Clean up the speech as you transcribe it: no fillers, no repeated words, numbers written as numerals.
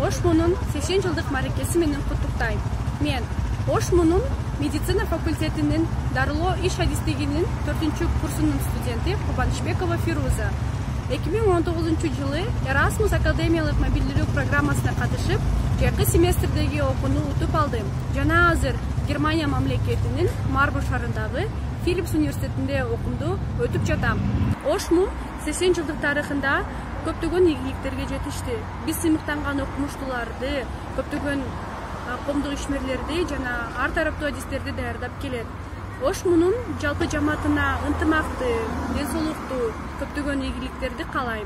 Ошмунун 80 жылдык маракеси менен куттуктайм. Мен Ошмунун медицина факультетинин дарылоо иш адистигинин 4-курсунун студенти Кубанычбекова Фируза. 2019 жылы Erasmus академиялык мобилдүүлүк программасына катышып, жакшы семестрдеги окууну утуп алдым. Жана азыр Германия мамлекетинин Марбург шаарындагы Филипс университетинде окумду өтүп жатам. Ошмун 80 жылдык тарыхында көптөгөн ийгиликтерге жетишти. Биз сыймыктанган окумуштууларды, көптөгөн коомдук ишмерлерди жана ар тараптуу адистерди даярдап келет. Ошмунун жалпы жамаатына ынтымакты, ден соолуктуу, көптөгөн ийгиликтерди каалайм.